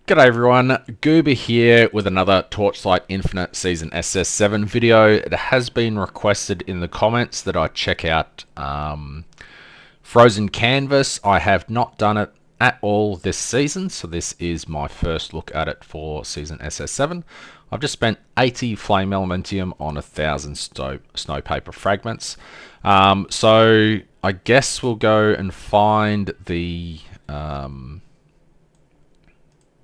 G'day everyone, Goober here with another Torchlight Infinite Season SS7 video. It has been requested in the comments that I check out Frozen Canvas. I have not done it at all this season, so this is my first look at it for Season SS7. I've just spent 80 Flame Elementium on 1,000 Snowpaper Fragments. So I guess we'll go and find the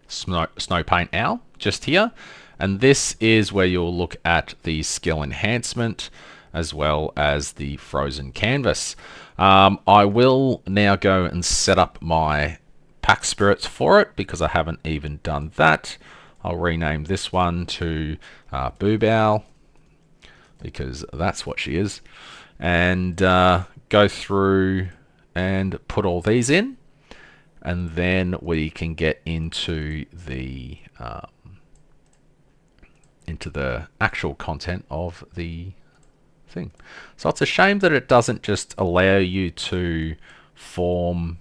Snow Paint Owl just here, and this is where you'll look at the skill enhancement as well as the frozen canvas. I will now go and set up my pack spirits for it because I haven't even done that. I'll rename this one to Boob Owl because that's what she is, and go through and put all these in. And then we can get into the actual content of the thing. So it's a shame that it doesn't just allow you to form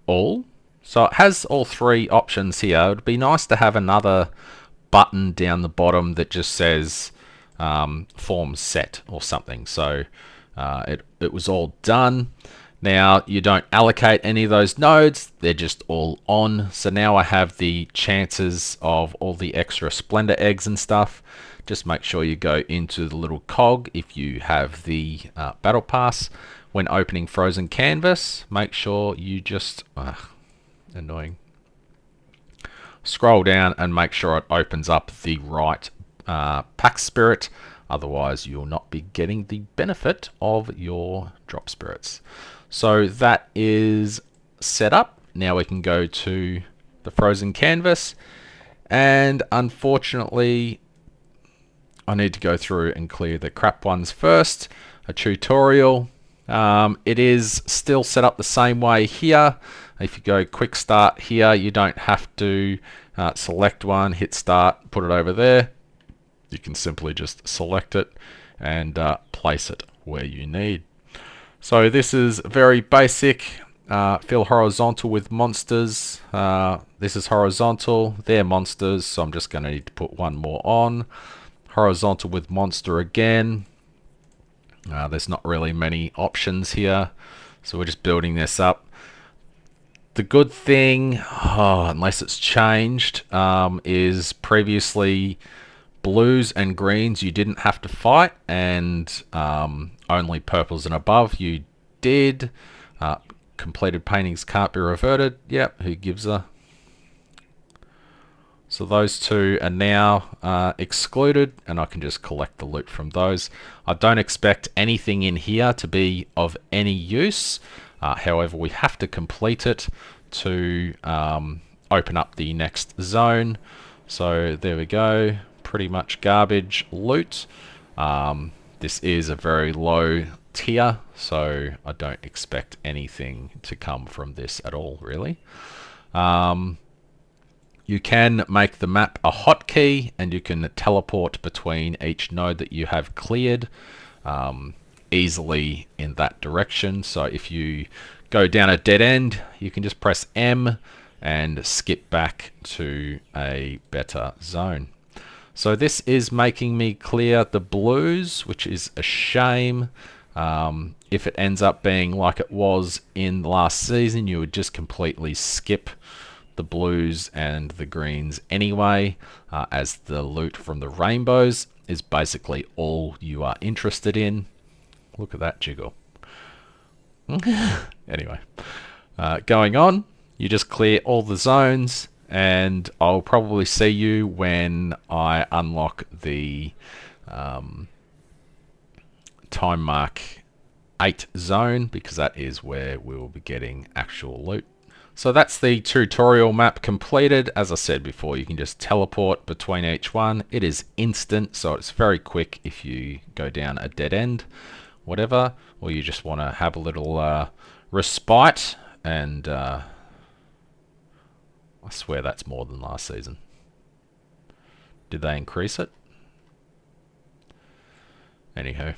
all. So it has all three options here. It would be nice to have another button down the bottom that just says form set or something. So it was all done. Now you don't allocate any of those nodes, they're just all on. So now I have the chances of all the extra Splendor eggs and stuff. Just make sure you go into the little cog if you have the battle pass. When opening Frozen Canvas, make sure you just, annoying. Scroll down and make sure it opens up the right pack spirit. Otherwise you'll not be getting the benefit of your drop spirits. So that is set up. Now we can go to the frozen canvas, and unfortunately I need to go through and clear the crap ones first. A tutorial. It is still set up the same way here. If you go quick start here, you don't have to select one, hit start, put it over there. You can simply just select it and place it where you need. So this is very basic. Fill horizontal with monsters. This is horizontal. They're monsters, so I'm just going to need to put one more on. Horizontal with monster again. There's not really many options here, so we're just building this up. The good thing, unless it's changed, is previously blues and greens you didn't have to fight, and only purples and above you did. Completed paintings can't be reverted. Yep, who gives a... So those two are now excluded, and I can just collect the loot from those. I don't expect anything in here to be of any use. However, we have to complete it to open up the next zone. So there we go. Pretty much garbage loot. This is a very low tier, so I don't expect anything to come from this at all, really. You can make the map a hotkey, and you can teleport between each node that you have cleared easily in that direction. So if you go down a dead end, you can just press M and skip back to a better zone. So this is making me clear the blues, which is a shame. If it ends up being like it was in the last season, you would just completely skip the blues and the greens anyway, as the loot from the rainbows is basically all you are interested in. Look at that jiggle. Anyway, going on, you just clear all the zones, and I'll probably see you when I unlock the Timemark 8 zone, because that is where we will be getting actual loot. So that's the tutorial map completed. As I said before, you can just teleport between each one. It is instant, so it's very quick if you go down a dead end, whatever, or you just want to have a little respite. And I swear that's more than last season. Did they increase it? Anyhow.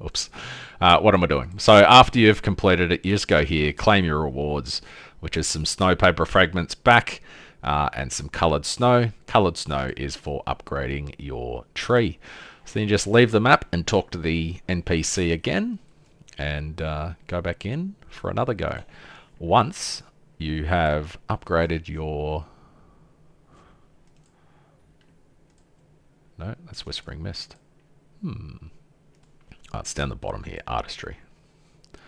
Oops. What am I doing? So after you've completed it, you just go here, claim your rewards, which is some snow paper fragments back and some colored snow. Colored snow is for upgrading your tree. So then you just leave the map and talk to the NPC again and go back in for another go. Once you have upgraded your... No, that's Whispering Mist. Oh, it's down the bottom here, artistry. I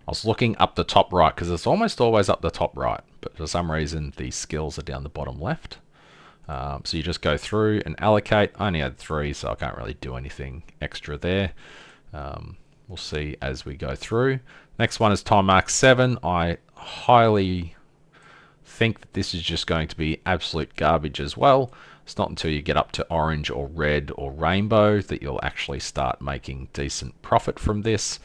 was looking up the top right because it's almost always up the top right, but for some reason the skills are down the bottom left. So you just go through and allocate. I only had 3, so I can't really do anything extra there. We'll see as we go through. Next one is Timemark 7. I highly think that this is just going to be absolute garbage as well. It's not until you get up to orange or red or rainbow that you'll actually start making decent profit from this.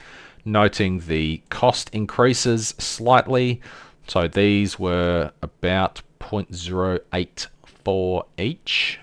Noting the cost increases slightly. So these were about 0.084 each.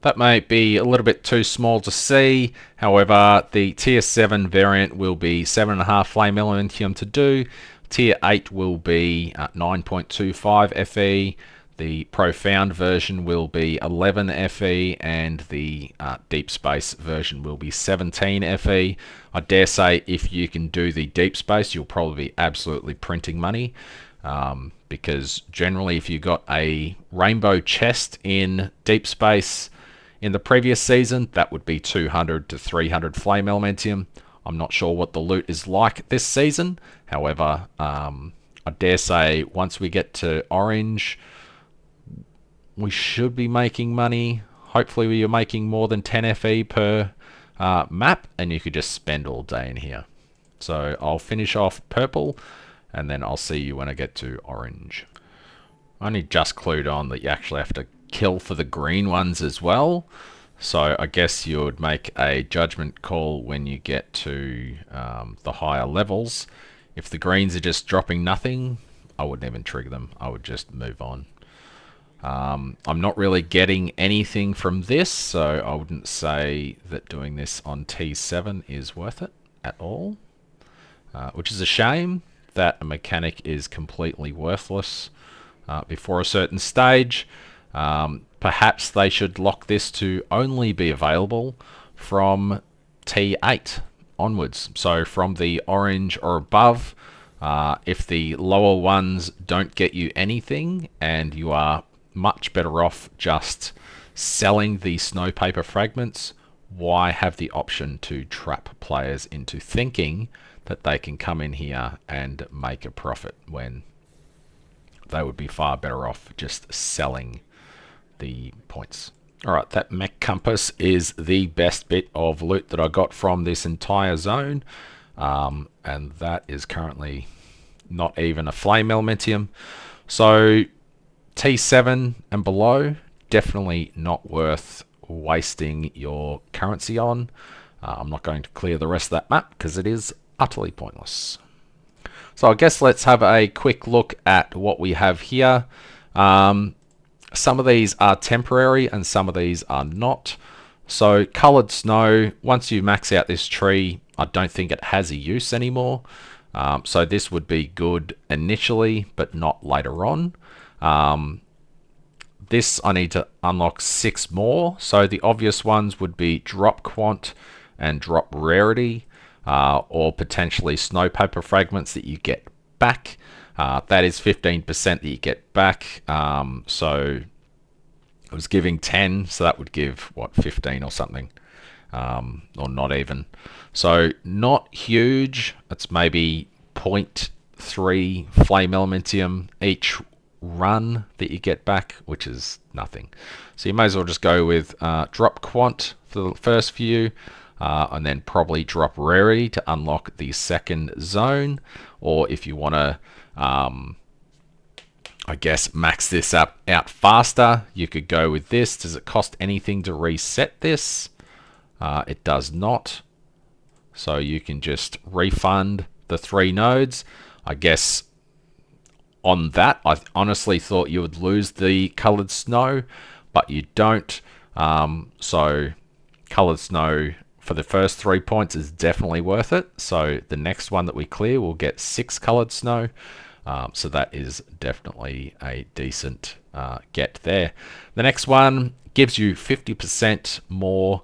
That may be a little bit too small to see. However, the tier 7 variant will be 7.5 flame elementium to do. Tier 8 will be 9.25 FE. The profound version will be 11 FE, and the deep space version will be 17 FE. I dare say if you can do the deep space, you'll probably be absolutely printing money. Because generally if you got a rainbow chest in deep space in the previous season, that would be 200 to 300 flame elementium. I'm not sure what the loot is like this season. However, I dare say once we get to orange, we should be making money. Hopefully you're making more than 10 FE per map, and you could just spend all day in here. So I'll finish off purple, and then I'll see you when I get to orange. I only just clued on that you actually have to kill for the green ones as well. So I guess you would make a judgment call when you get to the higher levels. If the greens are just dropping nothing, I wouldn't even trigger them. I would just move on. I'm not really getting anything from this, so I wouldn't say that doing this on T7 is worth it at all. Which is a shame that a mechanic is completely worthless before a certain stage. Perhaps they should lock this to only be available from T8 onwards. So from the orange or above, if the lower ones don't get you anything and you are much better off just selling the snow paper fragments, why have the option to trap players into thinking that they can come in here and make a profit when they would be far better off just selling the points. Alright, that mech compass is the best bit of loot that I got from this entire zone, and that is currently not even a flame elementium. So T7 and below, definitely not worth wasting your currency on. I'm not going to clear the rest of that map because it is utterly pointless. So I guess let's have a quick look at what we have here. Some of these are temporary and some of these are not. So colored snow, once you max out this tree, I don't think it has a use anymore. So this would be good initially, but not later on. This I need to unlock 6 more. So the obvious ones would be drop quant and drop rarity, or potentially snow paper fragments that you get back. That is 15% that you get back. So I was giving 10, so that would give what, 15 or something, or not even. So not huge. It's maybe 0.3 flame elementium each run that you get back, which is nothing. So you may as well just go with drop quant for the first few, and then probably drop rarity to unlock the second zone. Or if you want to I guess max this up out faster, you could go with this. Does it cost anything to reset this? It does not. So you can just refund the 3 nodes. I guess on that, I honestly thought you would lose the colored snow, but you don't. So colored snow for the first 3 points is definitely worth it. So the next one that we clear will get 6 colored snow. So that is definitely a decent get there. The next one gives you 50% more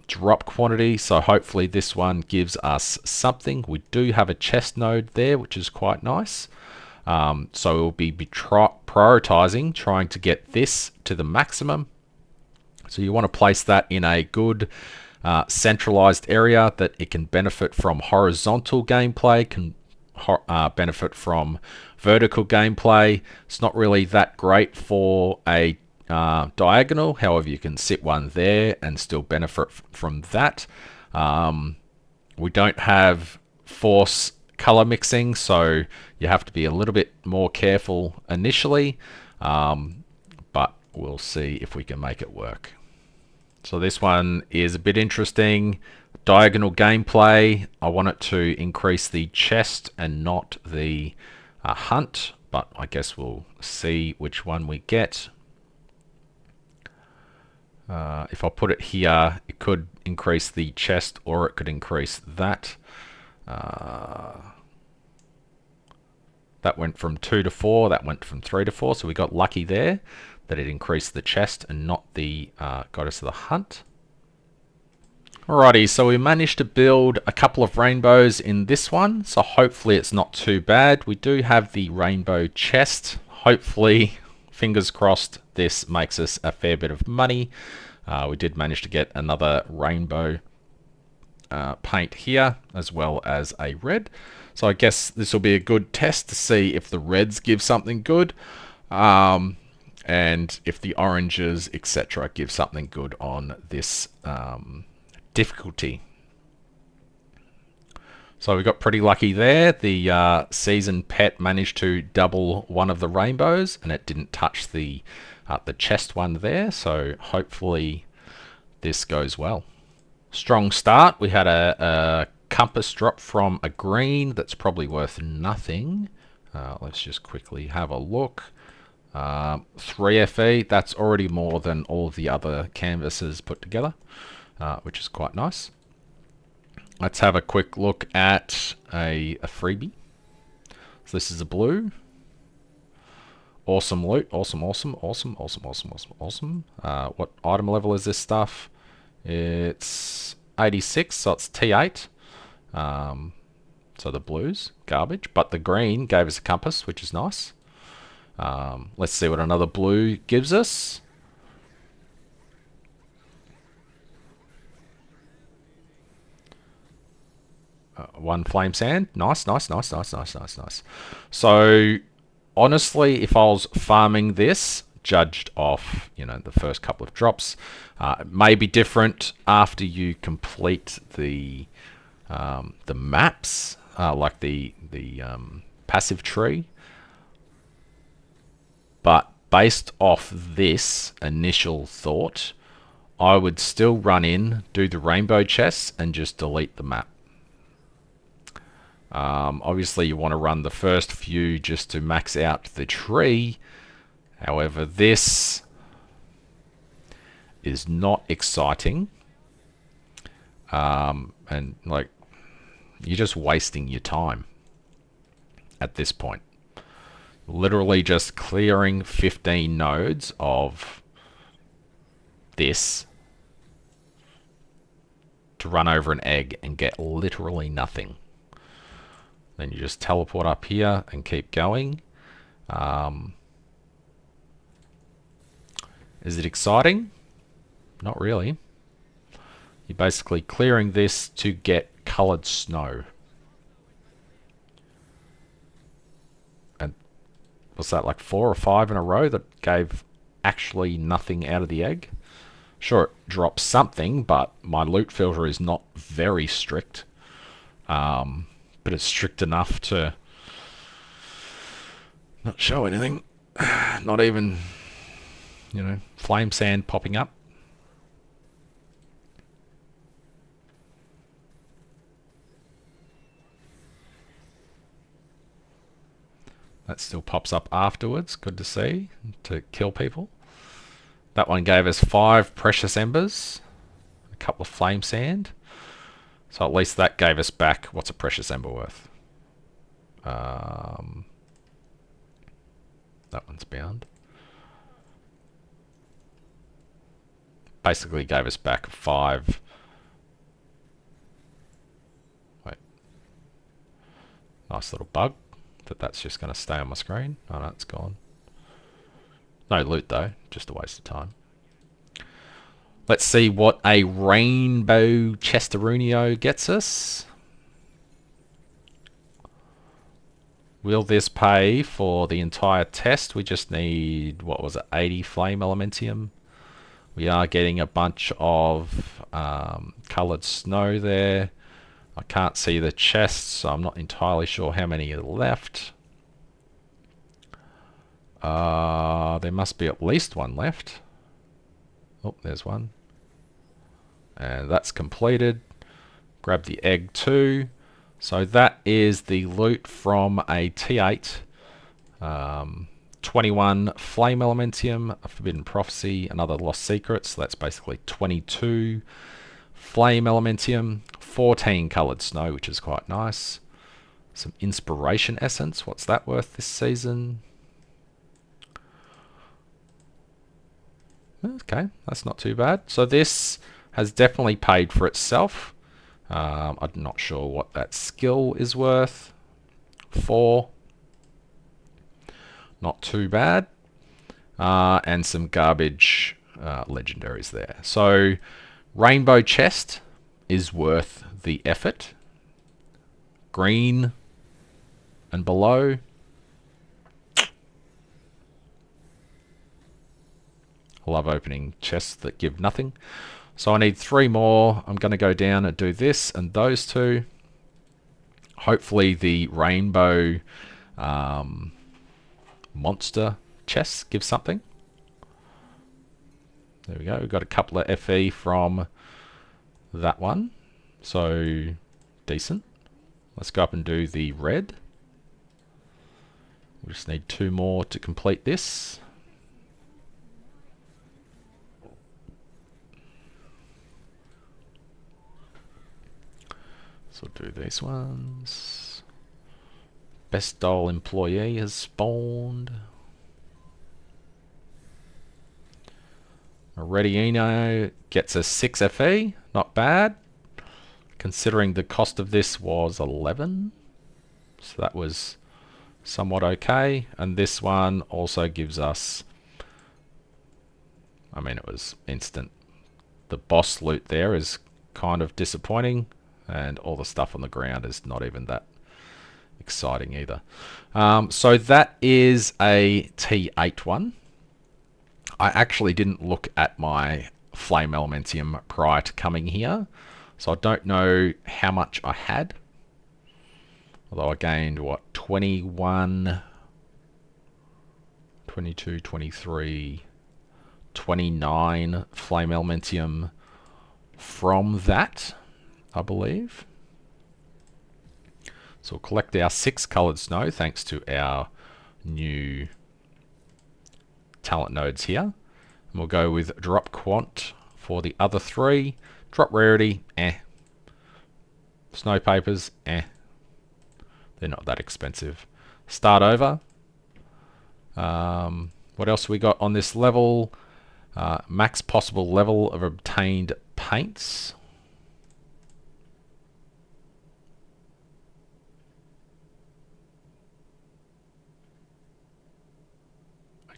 drop quantity. So hopefully this one gives us something. We do have a chest node there, which is quite nice. So we'll be prioritizing trying to get this to the maximum. So you want to place that in a good centralized area that it can benefit from horizontal gameplay, can benefit from vertical gameplay. It's not really that great for a diagonal. However, you can sit one there and still benefit from that. We don't have force color mixing, so you have to be a little bit more careful initially, but we'll see if we can make it work. So this one is a bit interesting. Diagonal gameplay. I want it to increase the chest and not the hunt, but I guess we'll see which one we get. If I put it here, it could increase the chest or it could increase that. That went from 2 to 4, that went from 3 to 4, so we got lucky there that it increased the chest and not the goddess of the hunt. Alrighty, so we managed to build a couple of rainbows in this one, so hopefully it's not too bad. We do have the rainbow chest. Hopefully, fingers crossed, this makes us a fair bit of money. We did manage to get another rainbow paint here, as well as a red. So I guess this will be a good test to see if the reds give something good, and if the oranges, etc., give something good on this difficulty. So we got pretty lucky there. The season pet managed to double one of the rainbows, and it didn't touch the chest one there. So hopefully this goes well. Strong start. We had a compass drop from a green that's probably worth nothing. Let's just quickly have a look. 3 FE. That's already more than all of the other canvases put together, which is quite nice. Let's have a quick look at a freebie. So this is a blue. Awesome loot. Awesome. What item level is this stuff? It's 86, so it's T8. So the blues, garbage. But the green gave us a compass, which is nice. Let's see what another blue gives us. One flame sand. Nice. So, honestly, if I was farming this, judged off, the first couple of drops, it may be different after you complete the maps, like the passive tree. But based off this initial thought, I would still run in, do the rainbow chests, and just delete the map. Obviously, you want to run the first few just to max out the tree. However, this is not exciting. And like, you're just wasting your time at this point. Literally just clearing 15 nodes of this to run over an egg and get literally nothing. Then you just teleport up here and keep going. Is it exciting? Not really. You're basically clearing this to get colored snow. And was that like 4 or 5 in a row that gave actually nothing out of the egg? Sure, it drops something, but my loot filter is not very strict. But it's strict enough to not show anything. Not even, flame sand popping up. That still pops up afterwards. Good to see. To kill people. That one gave us 5 precious embers. A couple of flame sand. So at least that gave us back, what's a precious ember worth? That one's bound. Basically gave us back 5. Wait. Nice little bug. That's just going to stay on my screen. Oh no, it's gone. No loot though, just a waste of time. Let's see what a rainbow Chesterunio gets us. Will this pay for the entire test? We just need, what was it, 80 flame elementium. We are getting a bunch of coloured snow there. I can't see the chests, so I'm not entirely sure how many are left. There must be at least one left. Oh, there's one. And that's completed. Grab the egg too. So that is the loot from a T8. 21 Flame Elementium, a Forbidden Prophecy, another Lost Secret. So that's basically 22 Flame Elementium, 14 Coloured Snow, which is quite nice. Some Inspiration Essence. What's that worth this season? Okay, that's not too bad. So this has definitely paid for itself. I'm not sure what that skill is worth. 4. Not too bad. And some garbage legendaries there. So Rainbow Chest is worth the effort. Green and below. I love opening chests that give nothing. So I need 3 more. I'm going to go down and do this and those 2. Hopefully the rainbow monster chests give something. There we go. We've got a couple of FE from that one. So decent. Let's go up and do the red. We just need 2 more to complete this. So we'll do these ones. Best Dole employee has spawned. Redino gets a 6 FE. Not bad. Considering the cost of this was 11. So that was somewhat okay. And this one also gives us... I mean, it was instant. The boss loot there is kind of disappointing. And all the stuff on the ground is not even that exciting either. So that is a T8 one. I actually didn't look at my Flame Elementium prior to coming here. So I don't know how much I had. Although I gained, what, 21, 22, 23, 29 Flame Elementium from that, I believe. So we'll collect our 6 coloured snow thanks to our new talent nodes here. And we'll go with drop quant for the other 3. Drop rarity, Snow papers, They're not that expensive. Start over. What else we got on this level? Max possible level of obtained paints.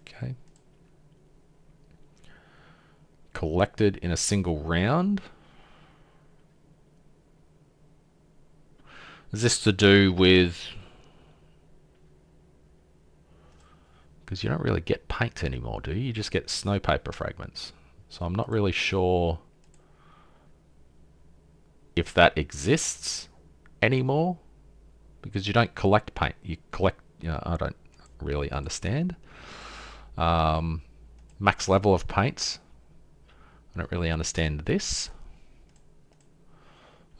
Okay. Collected in a single round. Is this to do with... Because you don't really get paint anymore, do you? You just get snow paper fragments. So I'm not really sure if that exists anymore. Because you don't collect paint. You collect... You know, I don't really understand. Max level of paints. I don't really understand this.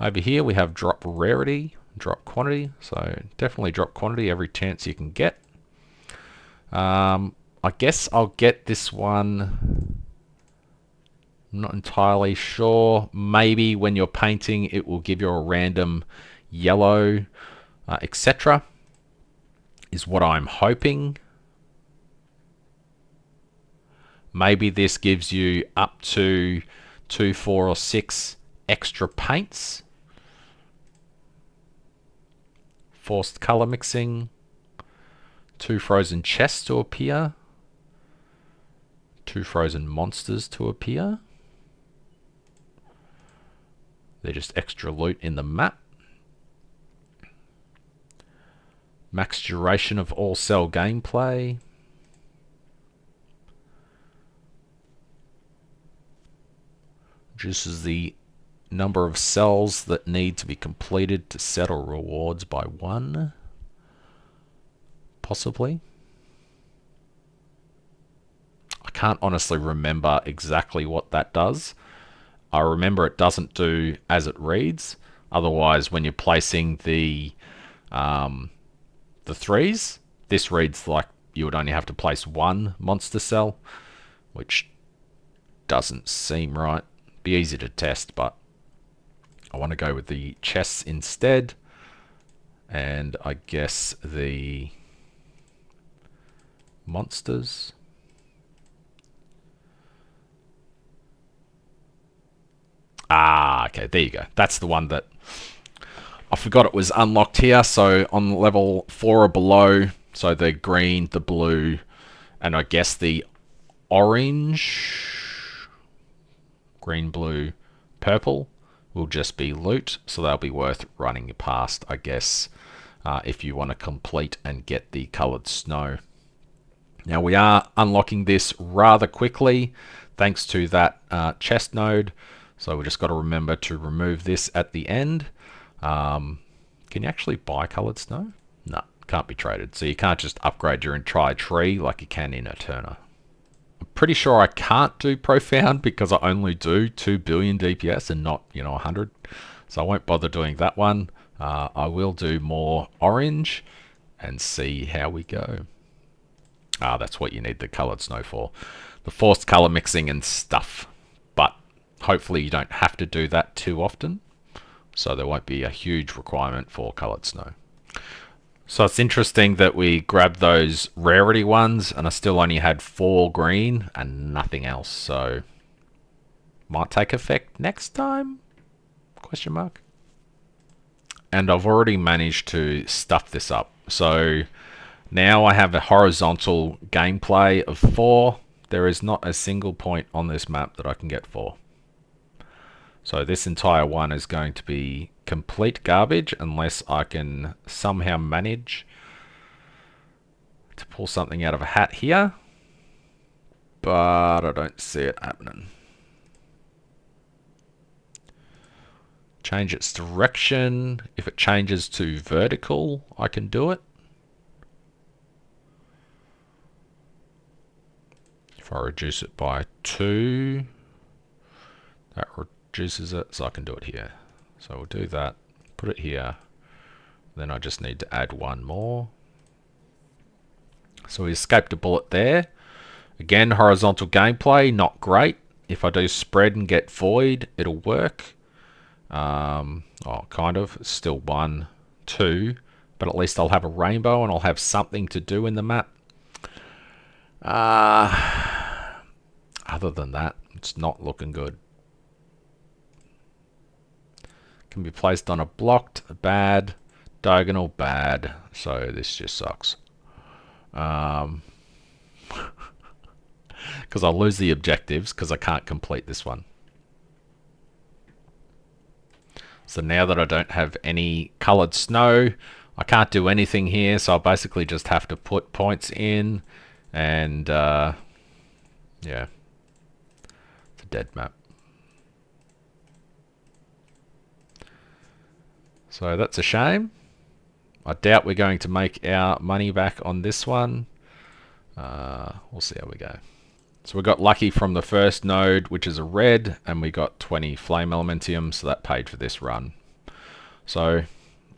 Over here we have drop rarity, drop quantity. So definitely drop quantity every chance you can get. I guess I'll get this one I'm not entirely sure. Maybe when you're painting, it will give you a random yellow, etc. is what I'm hoping. Maybe this gives you up to 2, 4, or 6 extra paints. Forced color mixing. 2 frozen chests to appear. 2 frozen monsters to appear. They're just extra loot in the map. Max duration of all cell gameplay. Reduces the number of cells that need to be completed to settle rewards by 1. Possibly. I can't honestly remember exactly what that does. I remember it doesn't do as it reads. Otherwise, when you're placing the 3s, this reads like you would only have to place 1 monster cell, which doesn't seem right. Be easy to test, but I want to go with the chests instead, and I guess the monsters. Okay, there you go. That's the one that I forgot it was unlocked here. So on level 4 or below, so the green, the blue, and I guess the orange, green, blue, purple will just be loot. So they'll be worth running past, I guess, if you want to complete and get the colored snow. Now we are unlocking this rather quickly thanks to that chest node. So we just got to remember to remove this at the end. Can you actually buy colored snow? No, can't be traded. So you can't just upgrade your entire tree like you can in Eterna. I'm pretty sure I can't do profound because I only do 2 billion DPS and not, 100. So I won't bother doing that one. I will do more orange and see how we go. That's what you need the colored snow for. The forced color mixing and stuff. But hopefully you don't have to do that too often. So there won't be a huge requirement for colored snow. So it's interesting that we grabbed those rarity ones and I still only had 4 green and nothing else. So might take effect next time? Question mark. And I've already managed to stuff this up. So now I have a horizontal gameplay of 4. There is not a single point on this map that I can get 4. So this entire one is going to be complete garbage unless I can somehow manage to pull something out of a hat here. But I don't see it happening. Change its direction. If it changes to vertical, I can do it. If I reduce it by 2, that reduces it, so I can do it here. So we'll do that, put it here. Then I just need to add 1 more. So we escaped a bullet there. Again, horizontal gameplay, not great. If I do spread and get void, it'll work. Kind of. Still 1, 2. But at least I'll have a rainbow and I'll have something to do in the map. Other than that, it's not looking good. Can be placed on a blocked, bad, diagonal, bad. So this just sucks. Because I'll lose the objectives because I can't complete this one. So now that I don't have any colored snow, I can't do anything here. So I'll basically just have to put points in and yeah, it's a dead map. So that's a shame. I doubt we're going to make our money back on this one. We'll see how we go. So we got lucky from the first node, which is a red, and we got 20 flame elementium, so that paid for this run. So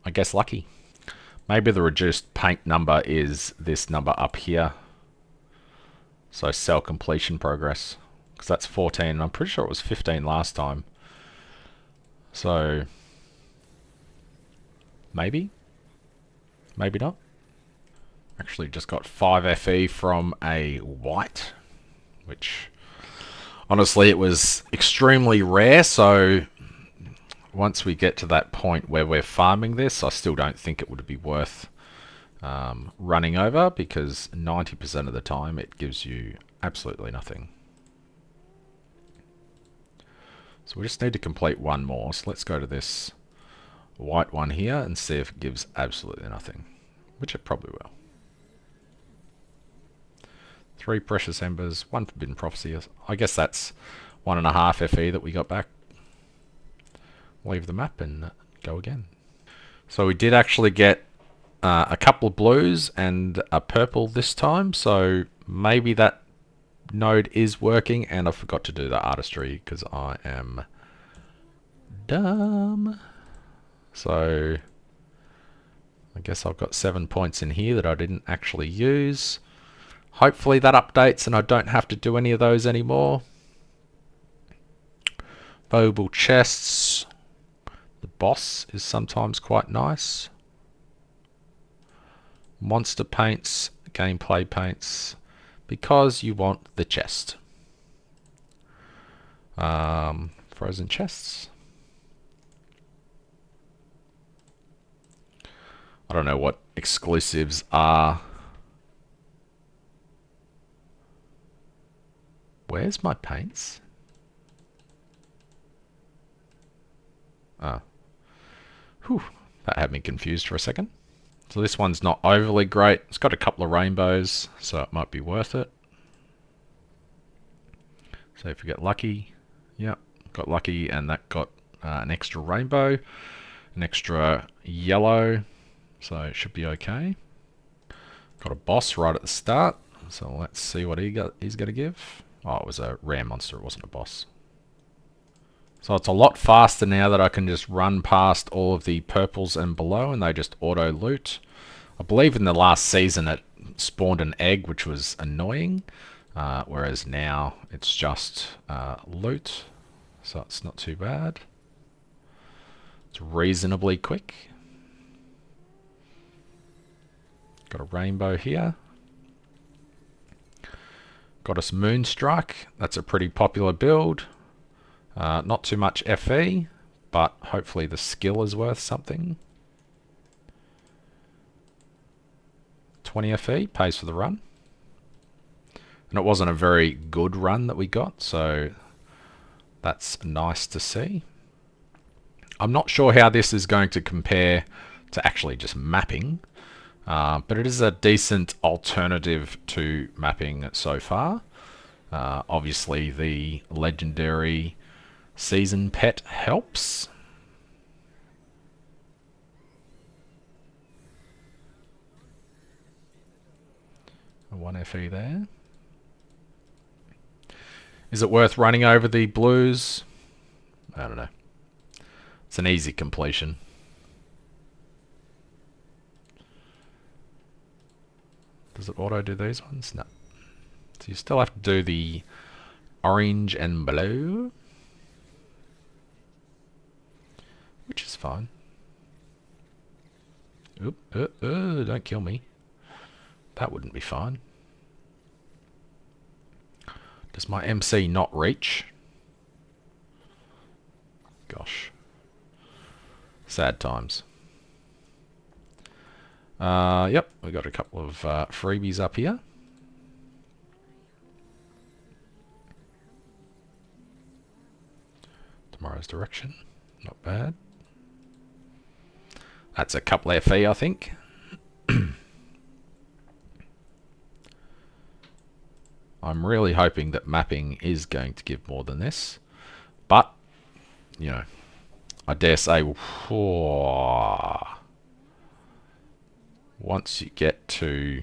I guess lucky. Maybe the reduced paint number is this number up here. So cell completion progress. because that's 14, and I'm pretty sure it was 15 last time. So maybe not. Actually just got 5 FE from a white, which honestly it was extremely rare, so once we get to that point where we're farming this, I still don't think it would be worth running over, because 90% of the time it gives you absolutely nothing. So we just need to complete one more. So let's go to this white one here and see if it gives absolutely nothing, which it probably will. 3 precious embers, 1 forbidden prophecy. I guess that's 1.5 FE that we got back. Leave the map and go again. So we did actually get a couple of blues and a purple this time, so maybe that node is working, and I forgot to do the artistry because I am dumb. So I guess I've got 7 points in here that I didn't actually use. Hopefully that updates and I don't have to do any of those anymore. Valuable chests. The boss is sometimes quite nice. Monster paints, gameplay paints, because you want the chest. Frozen chests. I don't know what exclusives are. Where's my paints? Ah. Whew, that had me confused for a second. So this one's not overly great. It's got a couple of rainbows, so it might be worth it. So if you get lucky, yep, got lucky, and that got an extra rainbow, an extra yellow, so it should be okay. Got a boss right at the start, so let's see what he's going to give. Oh, it was a rare monster, it wasn't a boss. So it's a lot faster now that I can just run past all of the purples and below and they just auto loot. I believe in the last season it spawned an egg, which was annoying, whereas now it's just loot, so it's not too bad. It's reasonably quick. Got a rainbow here. Got us Moonstrike. That's a pretty popular build. Not too much FE, but hopefully the skill is worth something. 20 FE, pays for the run. And it wasn't a very good run that we got, so that's nice to see. I'm not sure how this is going to compare to actually just mapping, but it is a decent alternative to mapping so far. Obviously the legendary season pet helps. A 1 FE there. Is it worth running over the blues? I don't know. It's an easy completion. Does it auto do these ones? No. So you still have to do the orange and blue, which is fine. Oop, don't kill me. That wouldn't be fine. Does my MC not reach? Gosh. Sad times. Yep, we got a couple of freebies up here. Tomorrow's direction, not bad. That's a couple FE, I think. I'm really hoping that mapping is going to give more than this, but you know, I dare say, once you get to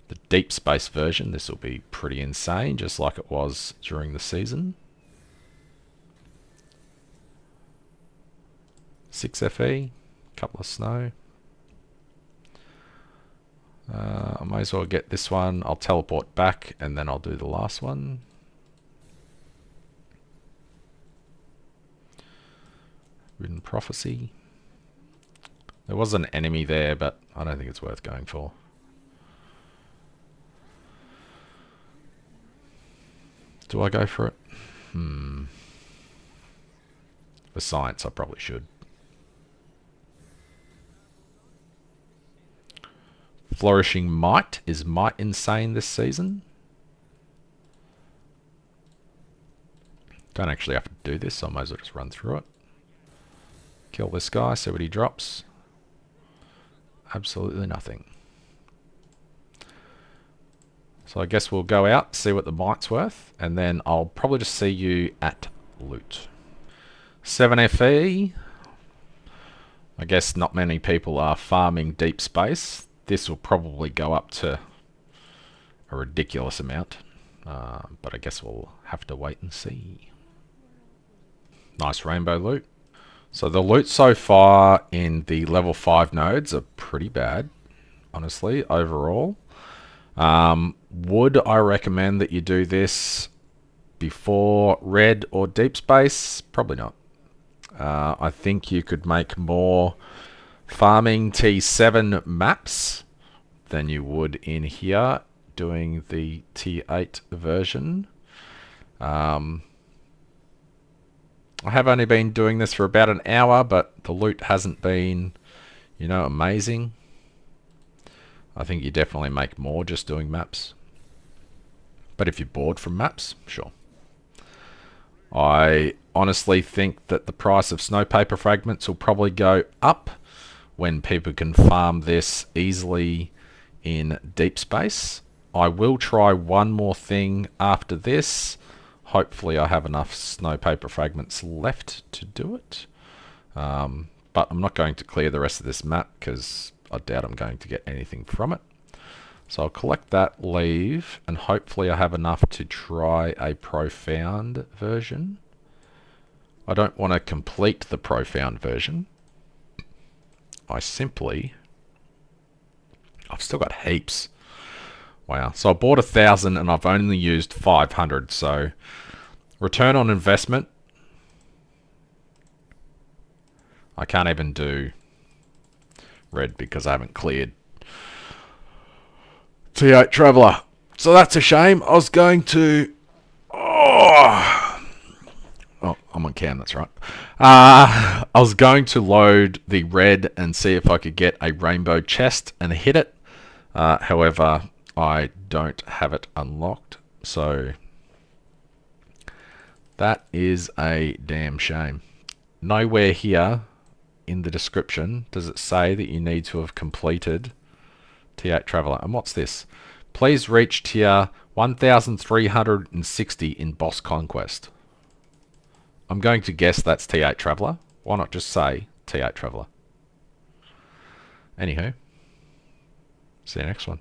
the deep space version, this will be pretty insane, just like it was during the season. 6 FE, couple of snow. I might as well get this one. I'll teleport back and then I'll do the last one. Written Prophecy. There was an enemy there, but I don't think it's worth going for. Do I go for it? For science, I probably should. Flourishing Might. Is Might insane this season? Don't actually have to do this, so I might as well just run through it. Kill this guy, see what he drops. Absolutely nothing. So I guess we'll go out, see what the Might's worth, and then I'll probably just see you at loot. 7FE. I guess not many people are farming deep space. This will probably go up to a ridiculous amount, but I guess we'll have to wait and see. Nice rainbow loot. So the loot so far in the level 5 nodes are pretty bad, honestly, overall. Would I recommend that you do this before red or deep space? Probably not. I think you could make more farming T7 maps than you would in here doing the T8 version. I have only been doing this for about an hour, but the loot hasn't been, you know, amazing. I think you definitely make more just doing maps. But if you're bored from maps, sure. I honestly think that the price of snow paper fragments will probably go up when people can farm this easily in deep space. I will try one more thing after this. Hopefully I have enough snow paper fragments left to do it. But I'm not going to clear the rest of this map because I doubt I'm going to get anything from it. So I'll collect that, leave, and hopefully I have enough to try a profound version. I don't want to complete the profound version. I've still got heaps. Wow. So I bought 1,000 and I've only used 500. So return on investment. I can't even do red because I haven't cleared T8 Traveller. So that's a shame. I was going to... Oh, I'm on cam, that's right. I was going to load the red and see if I could get a rainbow chest and hit it. However, I don't have it unlocked. So that is a damn shame. Nowhere here in the description does it say that you need to have completed T8 Traveller. And what's this? Please reach tier 1360 in Boss Conquest. I'm going to guess that's T8 Traveller. Why not just say T8 Traveller? Anywho, see you next one.